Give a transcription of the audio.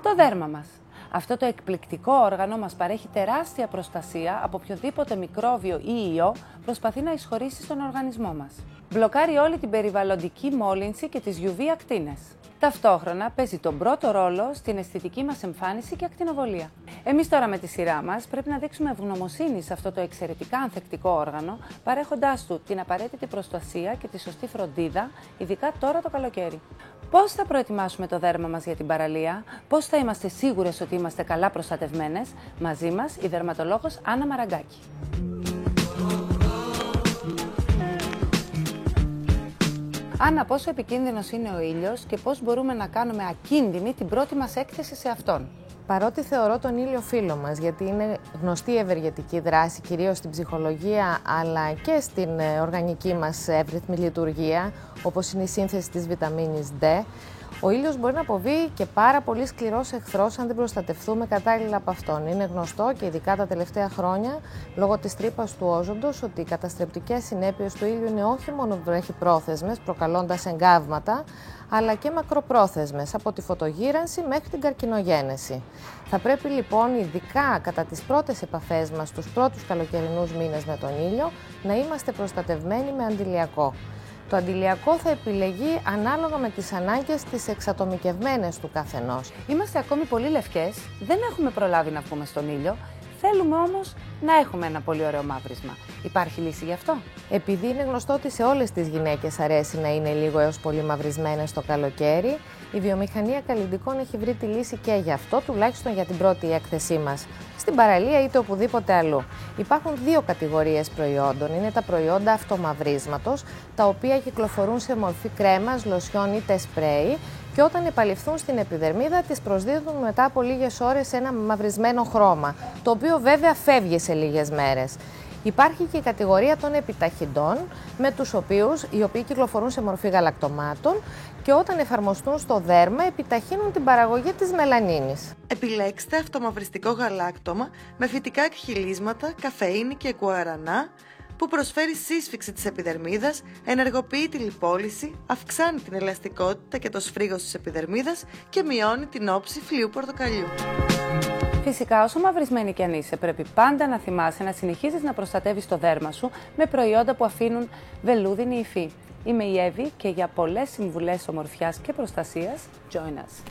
Το δέρμα μας. Αυτό το εκπληκτικό όργανο μας παρέχει τεράστια προστασία από οποιοδήποτε μικρόβιο ή ιό προσπαθεί να εισχωρήσει στον οργανισμό μας. Μπλοκάρει όλη την περιβαλλοντική μόλυνση και τις UV ακτίνες. Ταυτόχρονα παίζει τον πρώτο ρόλο στην αισθητική μας εμφάνιση και ακτινοβολία. Εμείς τώρα με τη σειρά μας πρέπει να δείξουμε ευγνωμοσύνη σε αυτό το εξαιρετικά ανθεκτικό όργανο, παρέχοντάς του την απαραίτητη προστασία και τη σωστή φροντίδα, ειδικά τώρα το καλοκαίρι. Πώς θα προετοιμάσουμε το δέρμα μας για την παραλία, πώς θα είμαστε σίγουρες ότι είμαστε καλά προστατευμένες? Μαζί μας η δερματολόγος Άννα Μαραγκάκη. Άννα, πόσο επικίνδυνος είναι ο ήλιος και πώς μπορούμε να κάνουμε ακίνδυνη την πρώτη μας έκθεση σε αυτόν? Παρότι θεωρώ τον ήλιο φίλο μας, γιατί είναι γνωστή ευεργετική δράση, κυρίως στην ψυχολογία, αλλά και στην οργανική μας εύρυθμη λειτουργία, όπως είναι η σύνθεση της βιταμίνης D, ο ήλιος μπορεί να αποβεί και πάρα πολύ σκληρός εχθρός αν δεν προστατευτούμε κατάλληλα από αυτόν. Είναι γνωστό και ειδικά τα τελευταία χρόνια, λόγω της τρύπας του όζοντος, ότι οι καταστρεπτικές συνέπειες του ήλιου είναι όχι μόνο βραχυπρόθεσμες, προκαλώντας εγκάβματα, αλλά και μακροπρόθεσμες, από τη φωτογύρανση μέχρι την καρκινογένεση. Θα πρέπει λοιπόν, ειδικά κατά τις πρώτες επαφές μας, τους πρώτους καλοκαιρινούς μήνες με τον ήλιο, να είμαστε προστατευμένοι με αντιλιακό. Το αντιλιακό θα επιλεγεί ανάλογα με τις ανάγκες τις εξατομικευμένες του καθενός. Είμαστε ακόμη πολύ λευκές, δεν έχουμε προλάβει να βγούμε στον ήλιο, θέλουμε όμως να έχουμε ένα πολύ ωραίο μαύρισμα. Υπάρχει λύση γι' αυτό? Επειδή είναι γνωστό ότι σε όλες τις γυναίκες αρέσει να είναι λίγο έως πολύ μαυρισμένες το καλοκαίρι, η βιομηχανία καλλυντικών έχει βρει τη λύση και γι' αυτό, τουλάχιστον για την πρώτη έκθεσή μας, στην παραλία είτε οπουδήποτε αλλού. Υπάρχουν δύο κατηγορίες προϊόντων. Είναι τα προϊόντα αυτομαυρίσματος, τα οποία κυκλοφορούν σε μορφή κρέμας, λοσιών είτε σπρέι, και όταν επαλειφθούν στην επιδερμίδα τις προσδίδουν μετά από λίγες ώρες ένα μαυρισμένο χρώμα, το οποίο βέβαια φεύγει σε λίγες μέρες. Υπάρχει και η κατηγορία των επιταχυντών, με τους οποίους, οι οποίοι κυκλοφορούν σε μορφή γαλακτομάτων και όταν εφαρμοστούν στο δέρμα επιταχύνουν την παραγωγή της μελανίνης. Επιλέξτε αυτομαυριστικό γαλάκτομα με φυτικά εκχυλίσματα, καφεΐνη και γουαρανά, που προσφέρει σύσφυξη της επιδερμίδας, ενεργοποιεί τη λιπόλυση, αυξάνει την ελαστικότητα και το σφρίγος της επιδερμίδας και μειώνει την όψη φλοιού πορτοκαλιού. Φυσικά, όσο μαυρισμένη κι αν είσαι, πρέπει πάντα να θυμάσαι να συνεχίζεις να προστατεύεις το δέρμα σου με προϊόντα που αφήνουν βελούδινη υφή. Είμαι η Εύη και για πολλές συμβουλές ομορφιάς και προστασίας, join us!